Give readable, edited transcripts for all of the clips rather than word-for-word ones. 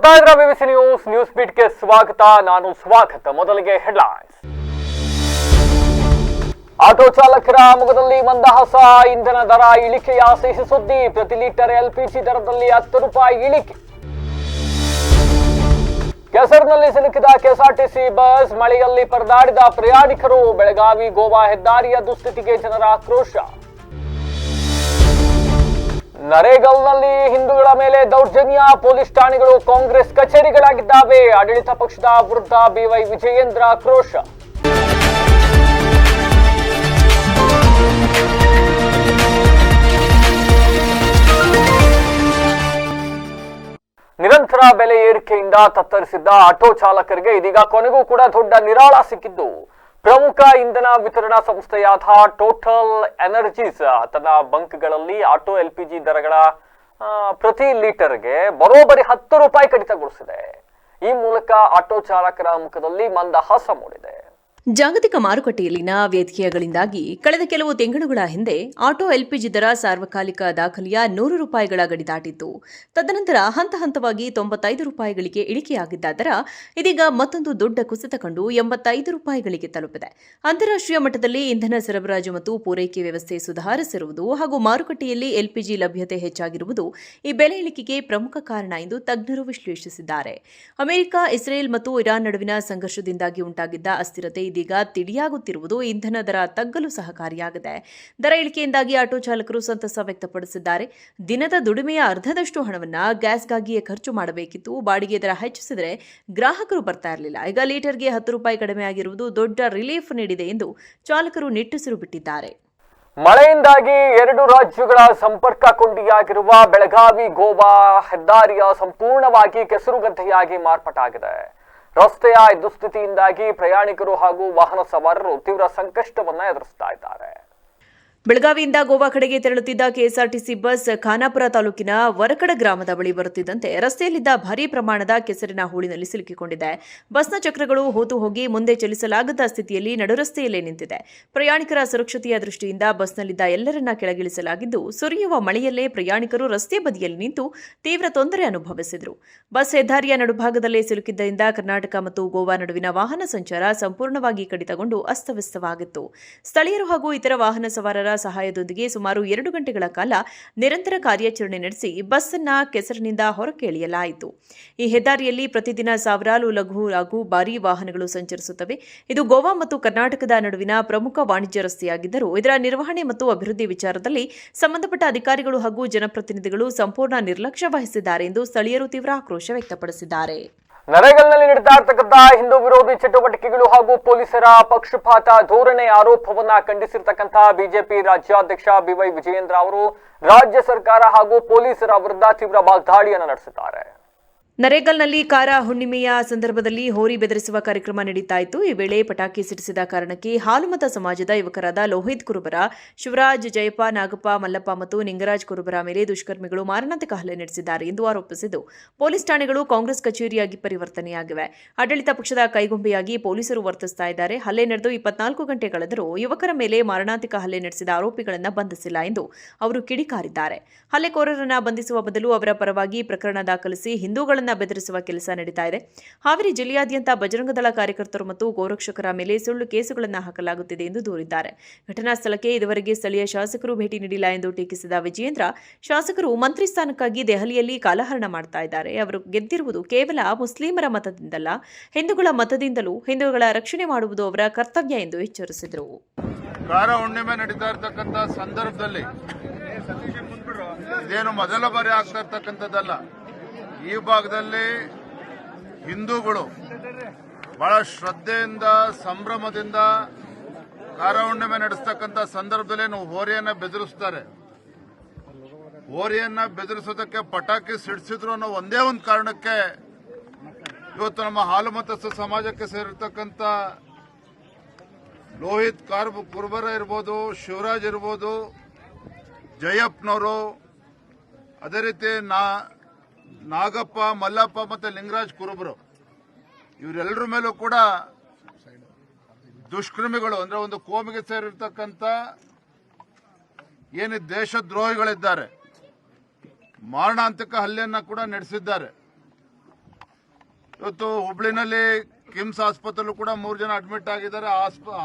ನೋಡ್ತಾ ಇದ್ರ BBC news ಬೀಟ್ಗೆ ಸ್ವಾಗತ. ನಾನು ಸ್ವಾಗತ. ಮೊದಲಿಗೆ ಹೆಡ್ಲೈನ್ಸ್. ಆಟೋ ಚಾಲಕರ ಮೊಗದಲ್ಲಿ ಮಂದಹಾಸ. ಇಂಧನ ದರ ಇಳಿಕೆಯ ಸಿಹಿ ಸುದ್ದಿ. ಪ್ರತಿ ಲೀಟರ್ ಎಲ್ಪಿಜಿ ದರದಲ್ಲಿ 10 ರೂಪಾಯಿ ಇಳಿಕೆ. ಕೆಸರಿನಲ್ಲಿ ಸಿಲುಕಿದ ಕೆಎಸ್ಆರ್ಟಿಸಿ ಬಸ್. ಮಳೆಯಲ್ಲಿ ಪರದಾಡಿದ ಪ್ರಯಾಣಿಕರು. ಬೆಳಗಾವಿ ಗೋವಾ ಹೆದ್ದಾರಿಯ ದುಸ್ಥಿತಿಗೆ ಜನರ ಆಕ್ರೋಶ. ನರೇಗಲ್ನಲ್ಲಿ ಹಿಂದೂಗಳ ಮೇಲೆ ದೌರ್ಜನ್ಯ. ಪೊಲೀಸ್ ಠಾಣೆಗಳು ಕಾಂಗ್ರೆಸ್ ಕಚೇರಿಗಳಾಗಿದ್ದಾವೆ. ಆಡಳಿತ ಪಕ್ಷದ ವಿರುದ್ಧ ಬಿವೈ ವಿಜಯೇಂದ್ರ ಆಕ್ರೋಶ. ನಿರಂತರ ಬೆಲೆ ಏರಿಕೆಯಿಂದ ತತ್ತರಿಸಿದ್ದ ಆಟೋ ಚಾಲಕರಿಗೆ ಇದೀಗ ಕೊನೆಗೂ ಕೂಡ ದೊಡ್ಡ ನಿರಾಳ ಸಿಕ್ಕಿದ್ದು. ಪ್ರಮುಖ ಇಂಧನ ವಿತರಣಾ ಸಂಸ್ಥೆಯಾದ ಟೋಟಲ್ ಎನರ್ಜೀಸ್ ತನ್ನ ಬಂಕ್ಗಳಲ್ಲಿ ಆಟೋ ಎಲ್ಪಿಜಿ ದರಗಳ ಪ್ರತಿ ಲೀಟರ್ಗೆ ಬರೋಬ್ಬರಿ 10 ರೂಪಾಯಿ ಕಡಿತಗೊಳಿಸಿದೆ. ಈ ಮೂಲಕ ಆಟೋ ಚಾಲಕರ ಮುಖದಲ್ಲಿ ಮಂದಹಾಸ ಮೂಡಿದೆ. ಜಾಗತಿಕ ಮಾರುಕಟ್ಟೆಯಲ್ಲಿನ ವ್ಯತ್ಯಯಗಳಿಂದಾಗಿ ಕಳೆದ ಕೆಲವು ತಿಂಗಳುಗಳ ಹಿಂದೆ ಆಟೋ ಎಲ್ಪಿಜಿ ದರ ಸಾರ್ವಕಾಲಿಕ ದಾಖಲೆಯ 100 ರೂಪಾಯಿಗಳ ಗಡಿ ದಾಟಿತ್ತು. ತದನಂತರ ಹಂತ ಹಂತವಾಗಿ 95 ರೂಪಾಯಿಗಳಿಗೆ ಇಳಿಕೆಯಾಗಿದ್ದ ದರ ಇದೀಗ ಮತ್ತೊಂದು ದೊಡ್ಡ ಕುಸಿತ ಕಂಡು 85 ರೂಪಾಯಿಗಳಿಗೆ ತಲುಪಿದೆ. ಅಂತಾರಾಷ್ಟ್ರೀಯ ಮಟ್ಟದಲ್ಲಿ ಇಂಧನ ಸರಬರಾಜು ಮತ್ತು ಪೂರೈಕೆ ವ್ಯವಸ್ಥೆ ಸುಧಾರಿಸಿರುವುದು ಹಾಗೂ ಮಾರುಕಟ್ಟೆಯಲ್ಲಿ ಎಲ್ಪಿಜಿ ಲಭ್ಯತೆ ಹೆಚ್ಚಾಗಿರುವುದು ಈ ಬೆಲೆ ಇಳಿಕೆಗೆ ಪ್ರಮುಖ ಕಾರಣ ಎಂದು ತಜ್ಞರು ವಿಶ್ಲೇಷಿಸಿದ್ದಾರೆ. ಅಮೆರಿಕ, ಇಸ್ರೇಲ್ ಮತ್ತು ಇರಾನ್ ನಡುವಿನ ಸಂಘರ್ಷದಿಂದಾಗಿ ಉಂಟಾಗಿದ್ದ ಅಸ್ಥಿರತೆ ಇದೀಗ ತಿಳಿಯಾಗುತ್ತಿರುವುದು ಇಂಧನ ದರ ತಗ್ಗಲು ಸಹಕಾರಿಯಾಗಿದೆ. ದರ ಇಳಿಕೆಯಿಂದಾಗಿ ಆಟೋ ಚಾಲಕರು ಸಂತಸ ವ್ಯಕ್ತಪಡಿಸಿದ್ದಾರೆ. ದಿನದ ದುಡಿಮೆಯ ಅರ್ಧದಷ್ಟು ಹಣವನ್ನು ಗ್ಯಾಸ್ಗಾಗಿಯೇ ಖರ್ಚು ಮಾಡಬೇಕಿತ್ತು. ಬಾಡಿಗೆ ದರ ಹೆಚ್ಚಿಸಿದರೆ ಗ್ರಾಹಕರು ಬರ್ತಾ ಇರಲಿಲ್ಲ. ಈಗ ಲೀಟರ್ಗೆ 10 ರೂಪಾಯಿ ಕಡಿಮೆಯಾಗಿರುವುದು ದೊಡ್ಡ ರಿಲೀಫ್ ನೀಡಿದೆ ಎಂದು ಚಾಲಕರು ನಿಟ್ಟುಸಿರು ಬಿಟ್ಟಿದ್ದಾರೆ. ಮಳೆಯಿಂದಾಗಿ 2 ರಾಜ್ಯಗಳ ಸಂಪರ್ಕ ಕೊಂಡಿಯಾಗಿರುವ ಬೆಳಗಾವಿ ಗೋವಾ ಹೆದ್ದಾರಿಯ ಸಂಪೂರ್ಣವಾಗಿ ಕೆಸರುಗದ್ದೆಯಾಗಿ ಮಾರ್ಪಾಟಾಗಿದೆ. ರಸ್ತೆಯ ದುಸ್ಥಿತಿಯಿಂದಾಗಿ ಪ್ರಯಾಣಿಕರು ಹಾಗೂ ವಾಹನ ಸವಾರರು ತೀವ್ರ ಸಂಕಷ್ಟವನ್ನ ಎದುರಿಸ್ತಾ ಇದ್ದಾರೆ. ಬೆಳಗಾವಿಯಿಂದ ಗೋವಾ ಕಡೆಗೆ ತೆರಳುತ್ತಿದ್ದ ಕೆಎಸ್ಆರ್ಟಿಸಿ ಬಸ್ ಖಾನಾಪುರ ತಾಲೂಕಿನ ವರಕಡ ಗ್ರಾಮದ ಬಳಿ ಬರುತ್ತಿದ್ದಂತೆ ರಸ್ತೆಯಲ್ಲಿದ್ದ ಭಾರೀ ಪ್ರಮಾಣದ ಕೆಸರಿನ ಹೂಳಿನಲ್ಲಿ ಸಿಲುಕಿಕೊಂಡಿದೆ. ಬಸ್ನ ಚಕ್ರಗಳು ಹೂತು ಹೋಗಿ ಮುಂದೆ ಚಲಿಸಲಾಗದ ಸ್ಥಿತಿಯಲ್ಲಿ ನಡುರಸ್ತೆಯಲ್ಲೇ ನಿಂತಿದೆ. ಪ್ರಯಾಣಿಕರ ಸುರಕ್ಷತೆಯ ದೃಷ್ಟಿಯಿಂದ ಬಸ್ನಲ್ಲಿದ್ದ ಎಲ್ಲರನ್ನ ಕೆಳಗಿಳಿಸಲಾಗಿದ್ದು, ಸುರಿಯುವ ಮಳೆಯಲ್ಲೇ ಪ್ರಯಾಣಿಕರು ರಸ್ತೆ ಬದಿಯಲ್ಲಿ ನಿಂತು ತೀವ್ರ ತೊಂದರೆ ಅನುಭವಿಸಿದರು. ಬಸ್ ಹೆದ್ದಾರಿಯ ನಡುಭಾಗದಲ್ಲೇ ಸಿಲುಕಿದ್ದರಿಂದ ಕರ್ನಾಟಕ ಮತ್ತು ಗೋವಾ ನಡುವಿನ ವಾಹನ ಸಂಚಾರ ಸಂಪೂರ್ಣವಾಗಿ ಕಡಿತಗೊಂಡು ಅಸ್ತವ್ಯಸ್ತವಾಗಿತ್ತು. ಸ್ಥಳೀಯರು ಹಾಗೂ ಇತರ ವಾಹನ ಸವಾರರ ಸಹಾಯದೊಂದಿಗೆ ಸುಮಾರು 2 ಗಂಟೆಗಳ ಕಾಲ ನಿರಂತರ ಕಾರ್ಯಾಚರಣೆ ನಡೆಸಿ ಬಸ್ ಅನ್ನು ಕೆಸರಿನಿಂದ ಹೊರಕ್ಕೆ ಎಳೆಯಲಾಯಿತು. ಈ ಹೆದ್ದಾರಿಯಲ್ಲಿ ಪ್ರತಿದಿನ ಸಾವಿರಾರು ಲಘು ಹಾಗೂ ಭಾರೀ ವಾಹನಗಳು ಸಂಚರಿಸುತ್ತವೆ. ಇದು ಗೋವಾ ಮತ್ತು ಕರ್ನಾಟಕದ ನಡುವಿನ ಪ್ರಮುಖ ವಾಣಿಜ್ಯ ರಸ್ತೆಯಾಗಿದ್ದರೂ ಇದರ ನಿರ್ವಹಣೆ ಮತ್ತು ಅಭಿವೃದ್ಧಿ ವಿಚಾರದಲ್ಲಿ ಸಂಬಂಧಪಟ್ಟ ಅಧಿಕಾರಿಗಳು ಹಾಗೂ ಜನಪ್ರತಿನಿಧಿಗಳು ಸಂಪೂರ್ಣ ನಿರ್ಲಕ್ಷ್ಯ ವಹಿಸಿದ್ದಾರೆ ಎಂದು ಸ್ಥಳೀಯರು ತೀವ್ರ ಆಕ್ರೋಶ ವ್ಯಕ್ತಪಡಿಸಿದ್ದಾರೆ. ನರೇಗಲ್ನಲ್ಲಿ ನಡೆತಾ ಇರತಕ್ಕಂಥ ಹಿಂದೂ ವಿರೋಧಿ ಚಟುವಟಿಕೆಗಳು ಹಾಗೂ ಪೊಲೀಸರ ಪಕ್ಷಪಾತ ಧೋರಣೆ ಆರೋಪವನ್ನ ಖಂಡಿಸಿರ್ತಕ್ಕಂಥ ಬಿಜೆಪಿ ರಾಜ್ಯಾಧ್ಯಕ್ಷ ಬಿವೈ ವಿಜಯೇಂದ್ರ ಅವರು ರಾಜ್ಯ ಸರ್ಕಾರ ಹಾಗೂ ಪೊಲೀಸರ ವಿರುದ್ಧ ತೀವ್ರ ವಾಗ್ದಾಳಿಯನ್ನು ನಡೆಸಿದ್ದಾರೆ. ನರೇಗಲ್ನಲ್ಲಿ ಕಾರ ಹುಣ್ಣಿಮೆಯ ಸಂದರ್ಭದಲ್ಲಿ ಹೋರಿ ಬೆದರಿಸುವ ಕಾರ್ಯಕ್ರಮ ನಡೀತಾ ಇತ್ತು. ಈ ವೇಳೆ ಪಟಾಕಿ ಸಿಡಿಸಿದ ಕಾರಣಕ್ಕೆ ಹಾಲುಮತ ಸಮಾಜದ ಯುವಕರಾದ ಲೋಹಿತ್ ಕುರುಬರ, ಶಿವರಾಜ್, ಜಯಪ್ಪ, ನಾಗಪ್ಪ, ಮಲ್ಲಪ್ಪ ಮತ್ತು ನಿಂಗರಾಜ್ ಕುರುಬರ ಮೇಲೆ ದುಷ್ಕರ್ಮಿಗಳು ಮಾರಣಾಂತಿಕ ಹಲ್ಲೆ ನಡೆಸಿದ್ದಾರೆ ಎಂದು ಆರೋಪಿಸಿದ್ದು, ಪೊಲೀಸ್ ಠಾಣೆಗಳು ಕಾಂಗ್ರೆಸ್ ಕಚೇರಿಯಾಗಿ ಪರಿವರ್ತನೆಯಾಗಿವೆ. ಆಡಳಿತ ಪಕ್ಷದ ಕೈಗೊಂಬೆಯಾಗಿ ಪೊಲೀಸರು ವರ್ತಿಸ್ತಾ ಇದ್ದಾರೆ. ಹಲ್ಲೆ ನಡೆದು 24 ಗಂಟೆ ಕಳೆದರೂ ಯುವಕರ ಮೇಲೆ ಮಾರಣಾಂತಿಕ ಹಲ್ಲೆ ನಡೆಸಿದ ಆರೋಪಿಗಳನ್ನು ಬಂಧಿಸಿಲ್ಲ ಎಂದು ಅವರು ಕಿಡಿಕಾರಿದ್ದಾರೆ. ಹಲ್ಲೆಕೋರರನ್ನು ಬಂಧಿಸುವ ಬದಲು ಅವರ ಪರವಾಗಿ ಪ್ರಕರಣ ದಾಖಲಿಸಿ ಹಿಂದೂಗಳನ್ನು ಬೆದರಿಸುವ ಕೆಲಸ ನಡೀತಾ ಇದೆ. ಹಾವೇರಿ ಜಿಲ್ಲೆಯಾದ್ಯಂತ ಬಜರಂಗದಳ ಕಾರ್ಯಕರ್ತರು ಮತ್ತು ಗೋರಕ್ಷಕರ ಮೇಲೆ ಸುಳ್ಳು ಕೇಸುಗಳನ್ನು ಹಾಕಲಾಗುತ್ತಿದೆ ಎಂದು ದೂರಿದ್ದಾರೆ. ಘಟನಾ ಸ್ಥಳಕ್ಕೆ ಇದುವರೆಗೆ ಸ್ಥಳೀಯ ಶಾಸಕರು ಭೇಟಿ ನೀಡಿಲ್ಲ ಎಂದು ಟೀಕಿಸಿದ ವಿಜಯೇಂದ್ರ, ಶಾಸಕರು ಮಂತ್ರಿ ಸ್ಥಾನಕ್ಕಾಗಿ ದೆಹಲಿಯಲ್ಲಿ ಕಾಲಹರಣ ಮಾಡ್ತಾ ಇದ್ದಾರೆ. ಅವರು ಗೆದ್ದಿರುವುದು ಕೇವಲ ಮುಸ್ಲಿಮರ ಮತದಿಂದಲ್ಲ, ಹಿಂದೂಗಳ ಮತದಿಂದಲೂ ಹಿಂದೂಗಳ ರಕ್ಷಣೆ ಮಾಡುವುದು ಅವರ ಕರ್ತವ್ಯ ಎಂದು ಎಚ್ಚರಿಸಿದರು. ಕಾರ ಹುಣ್ಣಿಮೆ ನಡೀತಾ ಇರತಕ್ಕಂತ ಸಂದರ್ಭದಲ್ಲಿ ಇದೇನು ಮೊದಲ ಬಾರಿ ಆಗ್ತಾ ಇರ್ತಕ್ಕಂಥದ್ದಲ್ಲ. ಈ ಭಾಗದಲ್ಲಿ ಹಿಂದೂಗಳು ಬಹಳ ಶ್ರದ್ಧೆಯಿಂದ ಸಂಭ್ರಮದಿಂದ ಕಾರ ಹುಣ್ಣಿಮೆ ನಡೆಸ್ತಕ್ಕಂಥ ಸಂದರ್ಭದಲ್ಲಿ ಹೋರಿಯನ್ನ ಬೆದರಿಸ್ತಾರೆ. ಹೋರಿಯನ್ನ ಬೆದರಿಸೋದಕ್ಕೆ ಪಟಾಕಿ ಸಿಡಿಸಿದ್ರು ಅನ್ನೋ ಒಂದೇ ಒಂದು ಕಾರಣಕ್ಕೆ ಇವತ್ತು ನಮ್ಮ ಹಾಲು ಮತಸ್ಥ ಸಮಾಜಕ್ಕೆ ಸೇರಿರ್ತಕ್ಕಂಥ ಲೋಹಿತ್ ಕುರುಬರ ಇರ್ಬೋದು, ಶಿವರಾಜ್ ಇರ್ಬೋದು, ಜಯಪ್ಪನವರು, ಅದೇ ರೀತಿ ನಾಗಪ್ಪ, ಮಲ್ಲಪ್ಪ ಮತ್ತೆ ಲಿಂಗರಾಜ್ ಕುರುಬರು ಇವರೆಲ್ಲರ ಮೇಲೂ ಕೂಡ ದುಷ್ಕರ್ಮಿಗಳು ಅಂದ್ರೆ ಒಂದು ಕೋಮಿಗೆ ಸೇರಿರ್ತಕ್ಕಂಥ ಏನು ದೇಶದ್ರೋಹಿಗಳಿದ್ದಾರೆ ಮಾರಣಾಂತಿಕ ಹಲ್ಲೆಯನ್ನ ಕೂಡ ನಡೆಸಿದ್ದಾರೆ. ಇವತ್ತು ಹುಬ್ಳಿನಲ್ಲಿ ಕಿಮ್ಸ್ ಆಸ್ಪತ್ರೆಯಲ್ಲೂ ಕೂಡ 3 ಜನ ಅಡ್ಮಿಟ್ ಆಗಿದ್ದಾರೆ.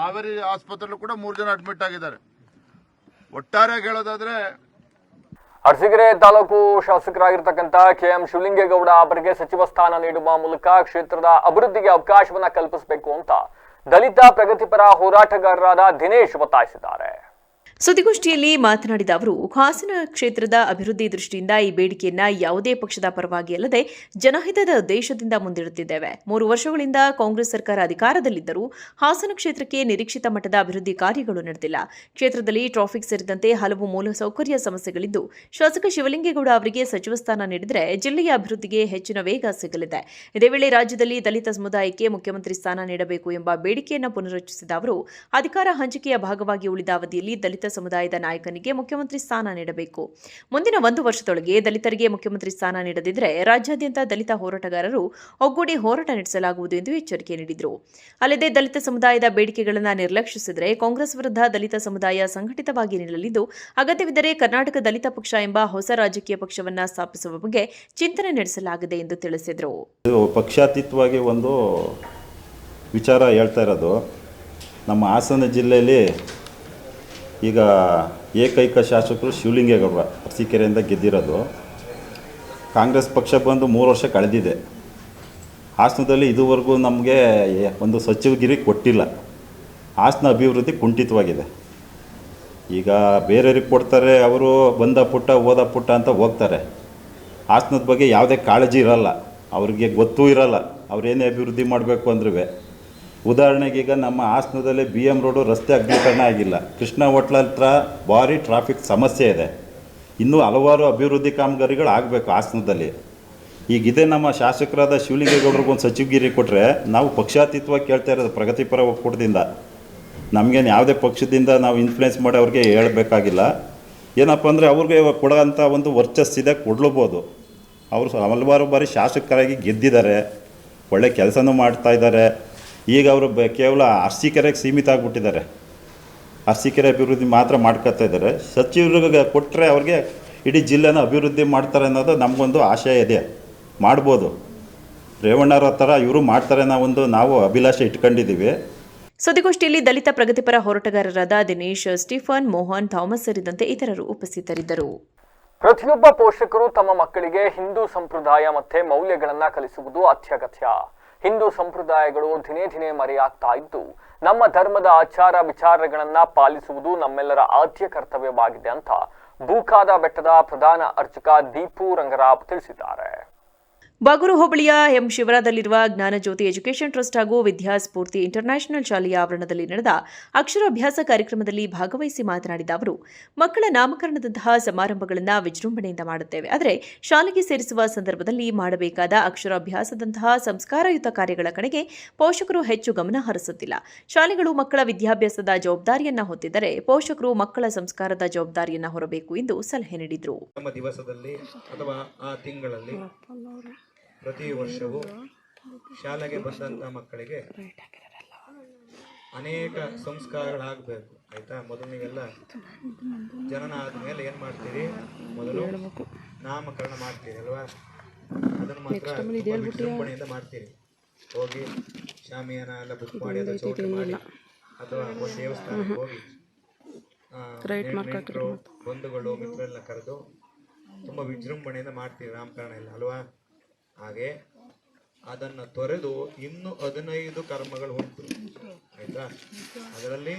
ಹಾವೇರಿ ಆಸ್ಪತ್ರೆಯಲ್ಲೂ ಕೂಡ 3 ಜನ ಅಡ್ಮಿಟ್ ಆಗಿದ್ದಾರೆ. ಒಟ್ಟಾರೆ ಹೇಳೋದಾದ್ರೆ ಅರಸೀಕೆರೆ ತಾಲೂಕು ಶಾಸಕರಾಗಿರ್ತಕ್ಕಂಥ KM ಶಿವಲಿಂಗೇಗೌಡ ಅವರಿಗೆ ಸಚಿವ ಸ್ಥಾನ ನೀಡುವ ಮೂಲಕ ಕ್ಷೇತ್ರದ ಅಭಿವೃದ್ಧಿಗೆ ಅವಕಾಶವನ್ನ ಕಲ್ಪಿಸಬೇಕು ಅಂತ ದಲಿತ ಪ್ರಗತಿಪರ ಹೋರಾಟಗಾರರಾದ ದಿನೇಶ್ ಒತ್ತಾಯಿಸಿದ್ದಾರೆ. ಸುದ್ದಿಗೋಷ್ಠಿಯಲ್ಲಿ ಮಾತನಾಡಿದ ಅವರು, ಹಾಸನ ಕ್ಷೇತ್ರದ ಅಭಿವೃದ್ಧಿ ದೃಷ್ಟಿಯಿಂದ ಈ ಬೇಡಿಕೆಯನ್ನ ಯಾವುದೇ ಪಕ್ಷದ ಪರವಾಗಿ ಅಲ್ಲದೆ ಜನಹಿತದ ಉದ್ದೇಶದಿಂದ ಮುಂದಿಡುತ್ತಿದ್ದೇವೆ. 3 ವರ್ಷಗಳಿಂದ ಕಾಂಗ್ರೆಸ್ ಸರ್ಕಾರ ಅಧಿಕಾರದಲ್ಲಿದ್ದರೂ ಹಾಸನ ಕ್ಷೇತ್ರಕ್ಕೆ ನಿರೀಕ್ಷಿತ ಮಟ್ಟದ ಅಭಿವೃದ್ಧಿ ಕಾರ್ಯಗಳು ನಡೆದಿಲ್ಲ. ಕ್ಷೇತ್ರದಲ್ಲಿ ಟ್ರಾಫಿಕ್ ಸೇರಿದಂತೆ ಹಲವು ಮೂಲಸೌಕರ್ಯ ಸಮಸ್ಯೆಗಳಿದ್ದು, ಶಾಸಕ ಶಿವಲಿಂಗೇಗೌಡ ಅವರಿಗೆ ಸಚಿವ ಸ್ಥಾನ ನೀಡಿದರೆ ಜಿಲ್ಲೆಯ ಅಭಿವೃದ್ಧಿಗೆ ಹೆಚ್ಚಿನ ವೇಗ ಸಿಗಲಿದೆ. ಇದೇ ವೇಳೆ ರಾಜ್ಯದಲ್ಲಿ ದಲಿತ ಸಮುದಾಯಕ್ಕೆ ಮುಖ್ಯಮಂತ್ರಿ ಸ್ಥಾನ ನೀಡಬೇಕು ಎಂಬ ಬೇಡಿಕೆಯನ್ನು ಪುನರುಚ್ಚರಿಸಿದ ಅವರು, ಅಧಿಕಾರ ಹಂಚಿಕೆಯ ಭಾಗವಾಗಿ ಉಳಿದ ಅವಧಿಯಲ್ಲಿ ದಲಿತ ಸಮುದಾಯದ ನಾಯಕನಿಗೆ ಮುಖ್ಯಮಂತ್ರಿ ಸ್ಥಾನ ನೀಡಬೇಕು. ಮುಂದಿನ 1 ವರ್ಷದೊಳಗೆ ದಲಿತರಿಗೆ ಮುಖ್ಯಮಂತ್ರಿ ಸ್ಥಾನ ನೀಡದಿದ್ದರೆ ರಾಜ್ಯಾದ್ಯಂತ ದಲಿತ ಹೋರಾಟಗಾರರು ಒಗ್ಗೂಡಿ ಹೋರಾಟ ನಡೆಸಲಾಗುವುದು ಎಂದು ಎಚ್ಚರಿಕೆ ನೀಡಿದರು. ಅಲ್ಲದೆ ದಲಿತ ಸಮುದಾಯದ ಬೇಡಿಕೆಗಳನ್ನು ನಿರ್ಲಕ್ಷಿಸಿದರೆ ಕಾಂಗ್ರೆಸ್ ವಿರುದ್ಧ ದಲಿತ ಸಮುದಾಯ ಸಂಘಟಿತವಾಗಿ ನಿಲ್ಲಲಿದ್ದು, ಅಗತ್ಯವಿದ್ದರೆ ಕರ್ನಾಟಕ ದಲಿತ ಪಕ್ಷ ಎಂಬ ಹೊಸ ರಾಜಕೀಯ ಪಕ್ಷವನ್ನು ಸ್ಥಾಪಿಸುವ ಬಗ್ಗೆ ಚಿಂತನೆ ನಡೆಸಲಾಗಿದೆ ಎಂದು ತಿಳಿಸಿದರು. ಪಕ್ಷಾತೀತವಾಗಿ ಒಂದು ವಿಚಾರ ಹೇಳ್ತಾ ಇರೋದು, ನಮ್ಮ ಹಾಸನ ಜಿಲ್ಲೆಯಲ್ಲಿ ಈಗ ಏಕೈಕ ಶಾಸಕರು ಶಿವಲಿಂಗೇಗೌಡ ಅರಸೀಕೆರೆಯಿಂದ ಗೆದ್ದಿರೋದು. ಕಾಂಗ್ರೆಸ್ ಪಕ್ಷ ಬಂದು 3 ವರ್ಷ ಕಳೆದಿದೆ. ಹಾಸನದಲ್ಲಿ ಇದುವರೆಗೂ ನಮಗೆ ಒಂದು ಸಚಿವಗಿರಿ ಕೊಟ್ಟಿಲ್ಲ. ಹಾಸನ ಅಭಿವೃದ್ಧಿ ಕುಂಠಿತವಾಗಿದೆ. ಈಗ ಬೇರೆಯವ್ರಿಗೆ ಕೊಡ್ತಾರೆ, ಅವರು ಬಂದ ಪುಟ್ಟ ಓದ ಪುಟ್ಟ ಅಂತ ಹೋಗ್ತಾರೆ. ಹಾಸನದ ಬಗ್ಗೆ ಯಾವುದೇ ಕಾಳಜಿ ಇರಲ್ಲ, ಅವ್ರಿಗೆ ಗೊತ್ತೂ ಇರಲ್ಲ ಅವ್ರೇನೇ ಅಭಿವೃದ್ಧಿ ಮಾಡಬೇಕು ಅಂದ್ರೂ. ಉದಾಹರಣೆಗೆ ಈಗ ನಮ್ಮ ಹಾಸನದಲ್ಲಿ BM ರೋಡು ರಸ್ತೆ ಅಗಲೀಕರಣ ಆಗಿಲ್ಲ. ಕೃಷ್ಣ ಹೋಟ್ಲ ಹತ್ರ ಭಾರಿ ಟ್ರಾಫಿಕ್ ಸಮಸ್ಯೆ ಇದೆ. ಇನ್ನೂ ಹಲವಾರು ಅಭಿವೃದ್ಧಿ ಕಾಮಗಾರಿಗಳು ಆಗಬೇಕು ಹಾಸನದಲ್ಲಿ. ಈಗಿದೆ ನಮ್ಮ ಶಾಸಕರಾದ ಶಿವಲಿಂಗೇಗೌಡರಿಗೊಂದು ಸಚಿವಗಿರಿ ಕೊಟ್ಟರೆ ನಾವು ಪಕ್ಷಾತೀತವಾಗಿ ಕೇಳ್ತಾ ಇರೋದು ಪ್ರಗತಿಪರ ಒಕ್ಕೂಟದಿಂದ. ನಮಗೇನು ಯಾವುದೇ ಪಕ್ಷದಿಂದ ನಾವು ಇನ್ಫ್ಲುಯೆನ್ಸ್ ಮಾಡಿ ಅವ್ರಿಗೆ ಹೇಳಬೇಕಾಗಿಲ್ಲ. ಏನಪ್ಪ ಅಂದರೆ ಅವ್ರಿಗೆ ಕೊಡೋಂಥ ಒಂದು ವರ್ಚಸ್ಸಿದೆ, ಕೊಡ್ಲಬೋದು. ಅವರು ಹಲವಾರು ಬಾರಿ ಶಾಸಕರಾಗಿ ಗೆದ್ದಿದ್ದಾರೆ, ಒಳ್ಳೆ ಕೆಲಸನೂ ಮಾಡ್ತಾಯಿದ್ದಾರೆ. ಈಗ ಅವರು ಕೇವಲ ಅರಸೀಕೆರೆಗೆ ಸೀಮಿತ ಆಗಿಬಿಟ್ಟಿದ್ದಾರೆ. ಅರಸೀಕೆರೆ ಅಭಿವೃದ್ಧಿ ಮಾತ್ರ ಮಾಡ್ಕೊತಾ ಇದ್ದಾರೆ. ಸಚಿವರಿಗೆ ಕೊಟ್ಟರೆ ಅವ್ರಿಗೆ ಇಡೀ ಜಿಲ್ಲೆನ ಅಭಿವೃದ್ಧಿ ಮಾಡ್ತಾರೆ ಅನ್ನೋದು ನಮಗೊಂದು ಆಶಯ ಇದೆ. ಮಾಡ್ಬೋದು, ರೇವಣ್ಣರ ಥರ ಇವರು ಮಾಡ್ತಾರೆ ನಾವು ಅಭಿಲಾಷೆ ಇಟ್ಕೊಂಡಿದ್ದೀವಿ. ಸುದ್ದಿಗೋಷ್ಠಿಯಲ್ಲಿ ದಲಿತ ಪ್ರಗತಿಪರ ಹೋರಾಟಗಾರರಾದ ದಿನೇಶ್, ಸ್ಟೀಫನ್, ಮೋಹನ್, ಥಾಮಸ್ ಸೇರಿದಂತೆ ಇತರರು ಉಪಸ್ಥಿತರಿದ್ದರು. ಪ್ರತಿಯೊಬ್ಬ ಪೋಷಕರು ತಮ್ಮ ಮಕ್ಕಳಿಗೆ ಹಿಂದೂ ಸಂಪ್ರದಾಯ ಮತ್ತೆ ಮೌಲ್ಯಗಳನ್ನ ಕಲಿಸುವುದು ಅತ್ಯಗತ್ಯ. ಹಿಂದೂ ಸಂಪ್ರದಾಯಗಳು ದಿನೇ ದಿನೇ ಮರೆಯಾಗ್ತಾ ಇದ್ದು, ನಮ್ಮ ಧರ್ಮದ ಆಚಾರ ವಿಚಾರಗಳನ್ನ ಪಾಲಿಸುವುದು ನಮ್ಮೆಲ್ಲರ ಆದ್ಯ ಕರ್ತವ್ಯವಾಗಿದೆ ಅಂತ ಬೂಕಾದ ಬೆಟ್ಟದ ಪ್ರಧಾನ ಅರ್ಚಕ ದೀಪು ರಂಗರಾವ್ ತಿಳಿಸಿದ್ದಾರೆ. ಬಾಗೂರು ಹೋಬಳಿಯ ಎಂ ಶಿವರದಲ್ಲಿರುವ ಜ್ಞಾನಜ್ಯೋತಿ ಎಜುಕೇಷನ್ ಟ್ರಸ್ಟ್ ಹಾಗೂ ವಿದ್ಯಾಸ್ಫೂರ್ತಿ ಇಂಟರ್ನ್ಯಾಷನಲ್ ಶಾಲೆಯ ಆವರಣದಲ್ಲಿ ನಡೆದ ಅಕ್ಷರಾಭ್ಯಾಸ ಕಾರ್ಯಕ್ರಮದಲ್ಲಿ ಭಾಗವಹಿಸಿ ಮಾತನಾಡಿದ ಅವರು, ಮಕ್ಕಳ ನಾಮಕರಣದಂತಹ ಸಮಾರಂಭಗಳನ್ನು ವಿಜೃಂಭಣೆಯಿಂದ ಮಾಡುತ್ತೇವೆ. ಆದರೆ ಶಾಲೆಗೆ ಸೇರಿಸುವ ಸಂದರ್ಭದಲ್ಲಿ ಮಾಡಬೇಕಾದ ಅಕ್ಷರಾಭ್ಯಾಸದಂತಹ ಸಂಸ್ಕಾರಯುತ ಕಾರ್ಯಗಳ ಕಡೆಗೆ ಪೋಷಕರು ಹೆಚ್ಚು ಗಮನ ಹರಿಸುತ್ತಿಲ್ಲ. ಶಾಲೆಗಳು ಮಕ್ಕಳ ವಿದ್ಯಾಭ್ಯಾಸದ ಜವಾಬ್ದಾರಿಯನ್ನ ಹೊತ್ತಿದ್ದರೆ ಪೋಷಕರು ಮಕ್ಕಳ ಸಂಸ್ಕಾರದ ಜವಾಬ್ದಾರಿಯನ್ನ ಹೊರಬೇಕು ಎಂದು ಸಲಹೆ ನೀಡಿದರು. ದಿವಸದಲ್ಲಿ ಅಥವಾ ಆ ತಿಂಗಳಲ್ಲಿ ಪ್ರತಿ ವರ್ಷವೂ ಶಾಲೆಗೆ ಬಂದಂಥ ಮಕ್ಕಳಿಗೆ ಅನೇಕ ಸಂಸ್ಕಾರಗಳಾಗಬೇಕು. ಆಯಿತಾ, ಮೊದಲಿಗೆಲ್ಲ ಜನನ ಆದಮೇಲೆ ಏನು ಮಾಡ್ತೀರಿ, ಮೊದಲು ನಾಮಕರಣ ಮಾಡ್ತೀರಿ ಅಲ್ವಾ? ಅದನ್ನು ಮಾತ್ರ ವಿಜೃಂಭಣೆಯಿಂದ ಮಾಡ್ತೀರಿ. ಹೋಗಿ ಶಾಮಿಯಾನ ಎಲ್ಲ ಬುಕ್ ಮಾಡಿ ಅದು ಚೌಟ್ರಿ ಮಾಡಿ ಅಥವಾ ದೇವಸ್ಥಾನಕ್ಕೆ ಹೋಗಿ ನೆಂಟರು ಬಂಧುಗಳು ಮಿತ್ರರೆಲ್ಲ ಕರೆದು ತುಂಬ ವಿಜೃಂಭಣೆಯಿಂದ ಮಾಡ್ತೀರಿ ನಾಮಕರಣ ಎಲ್ಲ ಅಲ್ವಾ? ಹಾಗೆ ಅದನ್ನು ತೊರೆದು ಇನ್ನೂ 15 ಕರ್ಮಗಳು ಉಂಟು. ಆಯಿತಾ, ಅದರಲ್ಲಿ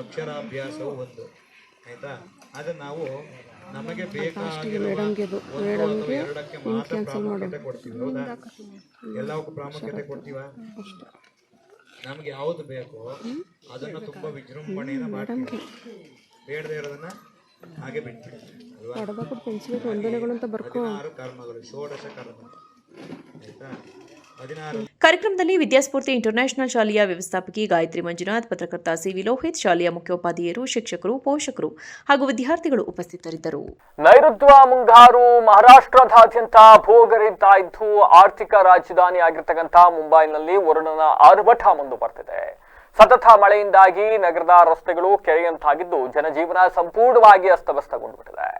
ಅಕ್ಷರಾಭ್ಯಾಸವು ಒಂದು. ಆಯಿತಾ, ಅದನ್ನು ನಾವು ನಮಗೆ ಬೇಕಾಗಿರುವ 1 ಅಥವಾ 2ಕ್ಕೆ ಮಾತ್ರ ಪ್ರಾಮುಖ್ಯತೆ ಕೊಡ್ತೀವಿ. ಹೌದಾ? ಎಲ್ಲವಕ್ಕೂ ಪ್ರಾಮುಖ್ಯತೆ ಕೊಡ್ತೀವ? ನಮಗೆ ಯಾವುದು ಬೇಕೋ ಅದನ್ನು ತುಂಬ ವಿಜೃಂಭಣೆಯಿಂದ ಮಾಡ್ತೀವಿ. ಬೇಡದೇ ಇರೋದನ್ನ ಹಾಗೆ ಬಿಟ್ಬಿಡ್ತೀವಿ ಅಲ್ವಾ? 16 ಕರ್ಮಗಳು, ಷೋಡಶ ಕರ್ಮ. ಆಯಿತಾ? ಕಾರ್ಯಕ್ರಮದಲ್ಲಿ ವಿದ್ಯಾಸ್ಫೂರ್ತಿ ಇಂಟರ್ನ್ಯಾಷನಲ್ ಶಾಲೆಯ ವ್ಯವಸ್ಥಾಪಕಿ ಗಾಯತ್ರಿ ಮಂಜುನಾಥ್, ಪತ್ರಕರ್ತ ಸಿವಿ ಲೋಹಿತ್, ಶಾಲೆಯ ಮುಖ್ಯೋಪಾಧ್ಯಾಯರು, ಶಿಕ್ಷಕರು, ಪೋಷಕರು ಹಾಗೂ ವಿದ್ಯಾರ್ಥಿಗಳು ಉಪಸ್ಥಿತರಿದ್ದರು. ನೈಋತ್ಯ ಮುಂಗಾರು ಮಹಾರಾಷ್ಟ್ರದಾದ್ಯಂತ ಭೋಗರಿತಾ ಇದ್ದು ಆರ್ಥಿಕ ರಾಜಧಾನಿ ಆಗಿರ್ತಕ್ಕಂಥ ಮುಂಬೈನಲ್ಲಿ ವರುಣನ ಆರ್ಭಟ ಮುಂದುವರೆದಿದೆ. ಸತತ ಮಳೆಯಿಂದಾಗಿ ನಗರದ ರಸ್ತೆಗಳು ಕೆರೆಯಂತಾಗಿದ್ದು ಜನಜೀವನ ಸಂಪೂರ್ಣವಾಗಿ ಅಸ್ತವ್ಯಸ್ತಗೊಂಡುಬಿಟ್ಟಿದೆ.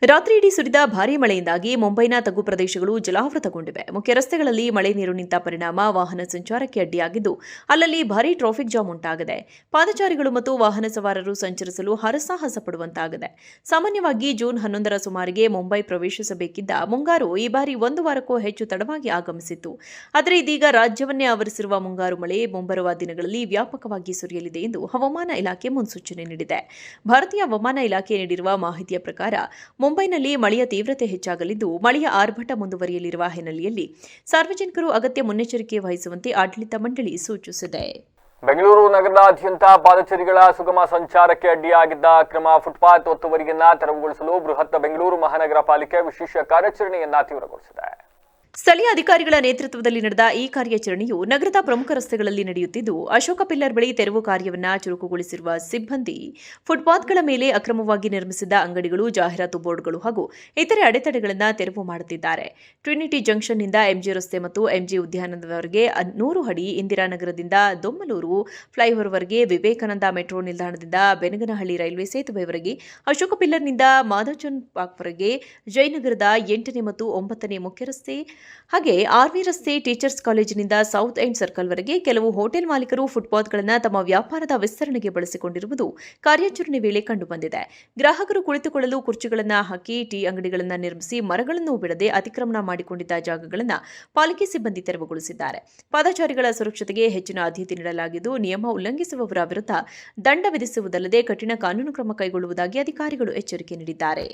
ರಾತ್ರಿ ಇಡೀ ಸುರಿದ ಭಾರೀ ಮಳೆಯಿಂದಾಗಿ ಮುಂಬೈನ ತಗ್ಗು ಪ್ರದೇಶಗಳು ಜಲಾವೃತಗೊಂಡಿವೆ. ಮುಖ್ಯ ರಸ್ತೆಗಳಲ್ಲಿ ಮಳೆ ನೀರು ನಿಂತ ಪರಿಣಾಮ ವಾಹನ ಸಂಚಾರಕ್ಕೆ ಅಡ್ಡಿಯಾಗಿದ್ದು, ಅಲ್ಲಲ್ಲಿ ಭಾರೀ ಟ್ರಾಫಿಕ್ ಜಾಮ್ ಉಂಟಾಗಿದೆ. ಪಾದಚಾರಿಗಳು ಮತ್ತು ವಾಹನ ಸವಾರರು ಸಂಚರಿಸಲು ಹರಸಾಹಸ ಪಡುವಂತಾಗಿದೆ. ಸಾಮಾನ್ಯವಾಗಿ ಜೂನ್ 11ರ ಸುಮಾರಿಗೆ ಮುಂಬೈ ಪ್ರವೇಶಿಸಬೇಕಿದ್ದ ಮುಂಗಾರು ಈ ಬಾರಿ 1 ವಾರಕ್ಕೂ ಹೆಚ್ಚು ತಡವಾಗಿ ಆಗಮಿಸಿತ್ತು. ಆದರೆ ಇದೀಗ ರಾಜ್ಯವನ್ನೇ ಆವರಿಸಿರುವ ಮುಂಗಾರು ಮಳೆ ಮುಂಬರುವ ದಿನಗಳಲ್ಲಿ ವ್ಯಾಪಕವಾಗಿ ಸುರಿಯಲಿದೆ ಎಂದು ಹವಾಮಾನ ಇಲಾಖೆ ಮುನ್ಸೂಚನೆ ನೀಡಿದೆ. ಭಾರತೀಯ ಹವಾಮಾನ ಇಲಾಖೆ ನೀಡಿರುವ ಮಾಹಿತಿಯ ಪ್ರಕಾರ ಮುಂಬೈನಲ್ಲಿ ಮಳೆಯ ತೀವ್ರತೆ ಹೆಚ್ಚಾಗಲಿದ್ದು, ಮಳೆಯ ಆರ್ಭಟ ಮುಂದುವರಿಯಲಿರುವ ಹಿನ್ನೆಲೆಯಲ್ಲಿ ಸಾರ್ವಜನಿಕರು ಅಗತ್ಯ ಮುನ್ನೆಚ್ಚರಿಕೆ ವಹಿಸುವಂತೆ ಆಡಳಿತ ಮಂಡಳಿ ಸೂಚಿಸಿದೆ. ಬೆಂಗಳೂರು ನಗರದಾದ್ಯಂತ ಪಾದಚಾರಿಗಳ ಸುಗಮ ಸಂಚಾರಕ್ಕೆ ಅಡ್ಡಿಯಾಗಿದ್ದ ಅಕ್ರಮ ಫುಟ್ಪಾತ್ ಒತ್ತುವರಿಯನ್ನ ತೆರವುಗೊಳಿಸಲು ಬೃಹತ್ ಬೆಂಗಳೂರು ಮಹಾನಗರ ಪಾಲಿಕೆ ವಿಶೇಷ ಕಾರ್ಯಾಚರಣೆಯನ್ನ ತೀವ್ರಗೊಳಿಸಿದೆ. ಸ್ಥಳೀಯ ಅಧಿಕಾರಿಗಳ ನೇತೃತ್ವದಲ್ಲಿ ನಡೆದ ಈ ಕಾರ್ಯಾಚರಣೆಯು ನಗರದ ಪ್ರಮುಖ ರಸ್ತೆಗಳಲ್ಲಿ ನಡೆಯುತ್ತಿದ್ದು, ಅಶೋಕ ಪಿಲ್ಲರ್ ಬಳಿ ತೆರವು ಕಾರ್ಯವನ್ನು ಚುರುಕುಗೊಳಿಸಿರುವ ಸಿಬ್ಬಂದಿ ಫುಟ್ಪಾತ್ಗಳ ಮೇಲೆ ಅಕ್ರಮವಾಗಿ ನಿರ್ಮಿಸಿದ್ದ ಅಂಗಡಿಗಳು, ಜಾಹೀರಾತು ಬೋರ್ಡ್ಗಳು ಹಾಗೂ ಇತರೆ ಅಡೆತಡೆಗಳನ್ನು ತೆರವು ಮಾಡುತ್ತಿದ್ದಾರೆ. ಟ್ರಿನಿಟಿ ಜಂಕ್ಷನ್ನಿಂದ ಎಂಜಿ ರಸ್ತೆ ಮತ್ತು ಎಂಜಿ ಉದ್ಯಾನದವರೆಗೆ 100 ಅಡಿ, ಇಂದಿರಾನಗರದಿಂದ ದೊಮ್ಮಲೂರು ಫ್ಲೈಓವರ್ವರೆಗೆ, ವಿವೇಕಾನಂದ ಮೆಟ್ರೋ ನಿಲ್ದಾಣದಿಂದ ಬೆನಗನಹಳ್ಳಿ ರೈಲ್ವೆ ಸೇತುವೆವರೆಗೆ, ಅಶೋಕ ಪಿಲ್ಲರ್ನಿಂದ ಮಾಧವಚಂದ್ ಪಾರ್ಕ್ವರೆಗೆ, ಜಯನಗರದ 8ನೇ ಮತ್ತು 9ನೇ ಮುಖ್ಯ ರಸ್ತೆ ಹಾಗೆ ಆರ್ವಿ ರಸ್ತೆ, ಟೀಚರ್ಸ್ ಕಾಲೇಜಿನಿಂದ ಸೌತ್ ಎಂಡ್ ಸರ್ಕಲ್ವರೆಗೆ ಕೆಲವು ಹೋಟೆಲ್ ಮಾಲೀಕರು ಫುಟ್ಪಾತ್ಗಳನ್ನು ತಮ್ಮ ವ್ಯಾಪಾರದ ವಿಸ್ತರಣೆಗೆ ಬಳಸಿಕೊಂಡಿರುವುದು ಕಾರ್ಯಾಚರಣೆ ವೇಳೆ ಕಂಡುಬಂದಿದೆ. ಗ್ರಾಹಕರು ಕುಳಿತುಕೊಳ್ಳಲು ಕುರ್ಚಿಗಳನ್ನು ಹಾಕಿ, ಟೀ ಅಂಗಡಿಗಳನ್ನು ನಿರ್ಮಿಸಿ, ಮರಗಳನ್ನು ಬಿಡದೆ ಅತಿಕ್ರಮಣ ಮಾಡಿಕೊಂಡಿದ್ದ ಜಾಗಗಳನ್ನು ಪಾಲಿಕೆ ಸಿಬ್ಬಂದಿ ತೆರವುಗೊಳಿಸಿದ್ದಾರೆ. ಪಾದಚಾರಿಗಳ ಸುರಕ್ಷತೆಗೆ ಹೆಚ್ಚಿನ ಆದ್ಯತೆ ನೀಡಲಾಗಿದ್ದು, ನಿಯಮ ಉಲ್ಲಂಘಿಸುವವರ ವಿರುದ್ಧ ದಂಡ ವಿಧಿಸುವುದಲ್ಲದೆ ಕಠಿಣ ಕಾನೂನು ಕ್ರಮ ಕೈಗೊಳ್ಳುವುದಾಗಿ ಅಧಿಕಾರಿಗಳು ಎಚ್ಚರಿಕೆ ನೀಡಿದ್ದಾರೆ.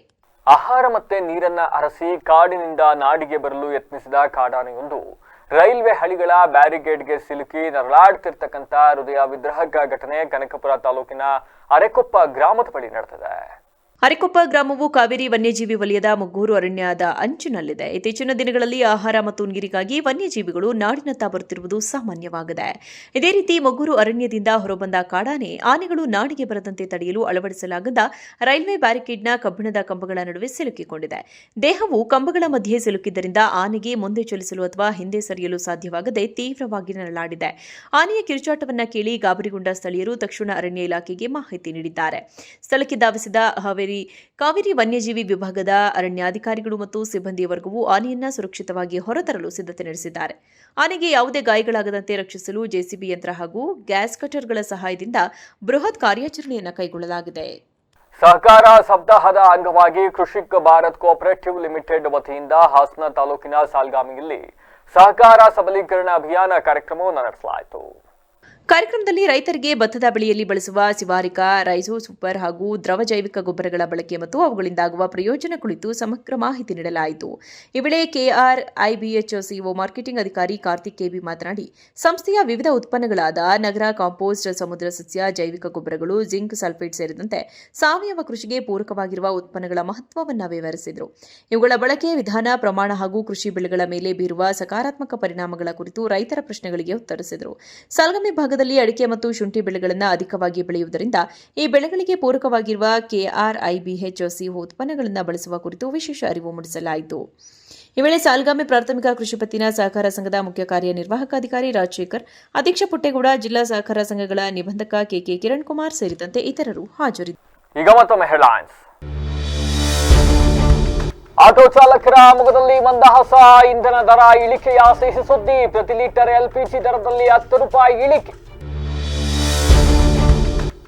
ಆಹಾರ ಮತ್ತೆ ನೀರನ್ನ ಅರಸಿ ಕಾಡಿನಿಂದ ನಾಡಿಗೆ ಬರಲು ಯತ್ನಿಸಿದ ಕಾಡಾನೆಯೊಂದು ರೈಲ್ವೆ ಹಳಿಗಳ ಬ್ಯಾರಿಗೇಡ್ಗೆ ಸಿಲುಕಿ ನರಳಾಡ್ತಿರ್ತಕ್ಕಂಥ ಹೃದಯ ವಿದ್ರಾವಕ ಘಟನೆ ಕನಕಪುರ ತಾಲೂಕಿನ ಅರೆಕೊಪ್ಪ ಗ್ರಾಮದ ಬಳಿ ನಡೆದಿದೆ. ಅರೆಕೊಪ್ಪ ಗ್ರಾಮವು ಕಾವೇರಿ ವನ್ಯಜೀವಿ ವಲಯದ ಮುಗ್ಗೂರು ಅರಣ್ಯದ ಅಂಚಿನಲ್ಲಿದೆ. ಇತ್ತೀಚಿನ ದಿನಗಳಲ್ಲಿ ಆಹಾರ ಮತ್ತು ನೀರಿಗಾಗಿ ವನ್ಯಜೀವಿಗಳು ನಾಡಿನತ್ತ ಬರುತ್ತಿರುವುದು ಸಾಮಾನ್ಯವಾಗಿದೆ. ಇದೇ ರೀತಿ ಮುಗ್ಗೂರು ಅರಣ್ಯದಿಂದ ಹೊರಬಂದ ಕಾಡಾನೆ ಆನೆಗಳು ನಾಡಿಗೆ ಬರದಂತೆ ತಡೆಯಲು ಅಳವಡಿಸಲಾಗದ ರೈಲ್ವೆ ಬ್ಯಾರಿಕೇಡ್ನ ಕಬ್ಬಿಣದ ಕಂಬಗಳ ನಡುವೆ ಸಿಲುಕಿಕೊಂಡಿದೆ. ದೇಹವು ಕಂಬಗಳ ಮಧ್ಯೆ ಸಿಲುಕಿದ್ದರಿಂದ ಆನೆಗೆ ಮುಂದೆ ಚಲಿಸಲು ಅಥವಾ ಹಿಂದೆ ಸರಿಯಲು ಸಾಧ್ಯವಾಗದೆ ತೀವ್ರವಾಗಿ ನರಳಾಡಿದೆ. ಆನೆಯ ಕಿರುಚಾಟವನ್ನ ಕೇಳಿ ಗಾಬರಿಗೊಂಡ ಸ್ಥಳೀಯರು ತಕ್ಷಣ ಅರಣ್ಯ ಇಲಾಖೆಗೆ ಮಾಹಿತಿ ನೀಡಿದ್ದಾರೆ. ಸ್ಥಳಕ್ಕೆ ಧಾವಿಸಿದ ಕಾವೇರಿ ವನ್ಯಜೀವಿ ವಿಭಾಗದ ಅರಣ್ಯಾಧಿಕಾರಿಗಳು ಮತ್ತು ಸಿಬ್ಬಂದಿಯ ವರ್ಗವು ಆನೆಯನ್ನ ಸುರಕ್ಷಿತವಾಗಿ ಹೊರತರಲು ಸಿದ್ಧತೆ ನಡೆಸಿದ್ದಾರೆ. ಆನೆಗೆ ಯಾವುದೇ ಗಾಯಗಳಾಗದಂತೆ ರಕ್ಷಿಸಲು ಜೆಸಿಬಿ ಯಂತ್ರ ಹಾಗೂ ಗ್ಯಾಸ್ ಕಟರ್ಗಳ ಸಹಾಯದಿಂದ ಬೃಹತ್ ಕಾರ್ಯಾಚರಣೆಯನ್ನು ಕೈಗೊಳ್ಳಲಾಗಿದೆ. ಸಹಕಾರ ಸಪ್ತಾಹದ ಅಂಗವಾಗಿ ಕೃಷಿಕ್ ಭಾರತ್ ಕೋಆಪರೇಟಿವ್ ಲಿಮಿಟೆಡ್ ವತಿಯಿಂದ ಹಾಸನ ತಾಲೂಕಿನ ಸಾಲ್ಗಾಮಿಯಲ್ಲಿ ಸಹಕಾರ ಸಬಲೀಕರಣ ಅಭಿಯಾನ ಕಾರ್ಯಕ್ರಮವನ್ನು ನಡೆಸಲಾಯಿತು. ಕಾರ್ಯಕ್ರಮದಲ್ಲಿ ರೈತರಿಗೆ ಭತ್ತದ ಬೆಳೆಯಲ್ಲಿ ಬಳಸುವ ಶಿವಾರಿಕಾ, ರೈಸೋ ಸೂಪರ್ ಹಾಗೂ ದ್ರವ ಜೈವಿಕ ಗೊಬ್ಬರಗಳ ಬಳಕೆ ಮತ್ತು ಅವುಗಳಿಂದಾಗುವ ಪ್ರಯೋಜನ ಕುರಿತು ಸಮಗ್ರ ಮಾಹಿತಿ ನೀಡಲಾಯಿತು. ಈ ವೇಳೆ ಕೆಆರ್ಐಬಿಎಚ್ ಸಿಒ ಮಾರ್ಕೆಟಿಂಗ್ ಅಧಿಕಾರಿ ಕಾರ್ತಿಕ್ ಕೆಬಿ ಮಾತನಾಡಿ, ಸಂಸ್ಥೆಯ ವಿವಿಧ ಉತ್ಪನ್ನಗಳಾದ ನಗರ ಕಾಂಪೋಸ್ಟ್, ಸಮುದ್ರ ಸಸ್ಯ, ಜೈವಿಕ ಗೊಬ್ಬರಗಳು, ಜಿಂಕ್ ಸಲ್ಫೇಟ್ ಸೇರಿದಂತೆ ಸಾವಯವ ಕೃಷಿಗೆ ಪೂರಕವಾಗಿರುವ ಉತ್ಪನ್ನಗಳ ಮಹತ್ವವನ್ನು ವಿವರಿಸಿದರು. ಇವುಗಳ ಬಳಕೆಯ ವಿಧಾನ, ಪ್ರಮಾಣ ಹಾಗೂ ಕೃಷಿ ಬೆಳೆಗಳ ಮೇಲೆ ಬೀರುವ ಸಕಾರಾತ್ಮಕ ಪರಿಣಾಮಗಳ ಕುರಿತು ರೈತರ ಪ್ರಶ್ನೆಗಳಿಗೆ ಉತ್ತರಿಸಿದರು. ಸಾಲ್ಗಾಮಿ ಭಾಗದಲ್ಲಿ ಅಡಿಕೆ ಮತ್ತು ಶುಂಠಿ ಬೆಳೆಗಳನ್ನು ಅಧಿಕವಾಗಿ ಬೆಳೆಯುವುದರಿಂದ ಈ ಬೆಳೆಗಳಿಗೆ ಪೂರಕವಾಗಿರುವ ಕೆಆರ್ಐಬಿಎಚ್ ಸಿಒ ಉತ್ಪನ್ನಗಳನ್ನು ಬಳಸುವ ಕುರಿತು ವಿಶೇಷ ಅರಿವು ಮೂಡಿಸಲಾಯಿತು. ಈ ವೇಳೆ ಸಾಲ್ಗಾಮಿ ಪ್ರಾಥಮಿಕ ಕೃಷಿ ಪತ್ತಿನ ಸಹಕಾರ ಸಂಘದ ಮುಖ್ಯ ಕಾರ್ಯನಿರ್ವಾಹಕ ಅಧಿಕಾರಿ ರಾಜಶೇಖರ್, ಅಧ್ಯಕ್ಷ ಪುಟ್ಟೇಗೌಡ, ಜಿಲ್ಲಾ ಸಹಕಾರ ಸಂಘಗಳ ನಿಬಂಧಕ ಕೆಕೆ ಕಿರಣ್ ಕುಮಾರ್ ಸೇರಿದಂತೆ ಇತರರು ಹಾಜರಿದ್ದರು. ಈಗ ಮತ್ತೊಮ್ಮೆ ಹೆಡ್ಲೈನ್ಸ್. ಆಟೋ ಚಾಲಕರ ಮೊಗದಲ್ಲಿ ಮಂದಹಾಸ, ಇಂಧನ ದರ ಇಳಿಕೆಯ ಸಿಹಿ ಸುದ್ದಿ. ಪ್ರತಿ ಲೀಟರ್ ಎಲ್ಪಿಜಿ ದರದಲ್ಲಿ 10 ರೂಪಾಯಿ ಇಳಿಕೆ.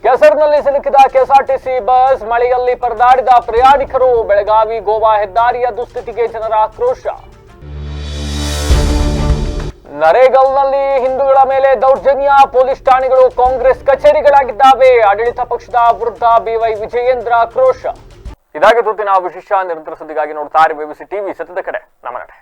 ಕೆಸರಿನಲ್ಲಿ ಸಿಲುಕಿದ ಕೆಎಸ್ಆರ್ಟಿಸಿ ಬಸ್, ಮಳೆಯಲ್ಲಿ ಪರದಾಡಿದ ಪ್ರಯಾಣಿಕರು. ಬೆಳಗಾವಿ ಗೋವಾ ಹೆದ್ದಾರಿಯ ದುಸ್ಥಿತಿಗೆ ಜನರ ಆಕ್ರೋಶ. ನರೇಗಲ್ನಲ್ಲಿ ಹಿಂದೂಗಳ ಮೇಲೆ ದೌರ್ಜನ್ಯ, ಪೊಲೀಸ್ ಠಾಣೆಗಳು ಕಾಂಗ್ರೆಸ್ ಕಚೇರಿಗಳಾಗಿದ್ದಾವೆ. ಆಡಳಿತ ಪಕ್ಷದ ವಿರುದ್ಧ ಬಿವೈ ವಿಜಯೇಂದ್ರ ಆಕ್ರೋಶ. ಇದಾಗಿ ತುತ್ತಿನ ವಿಶೇಷ. ನಿರಂತರ ಸುದ್ದಿಗಾಗಿ ನೋಡ್ತಾ ಇರಿ BBC ಟಿವಿ, ಸತ್ಯದ ಕಡೆ ನಮ್ಮ ನಡೆ.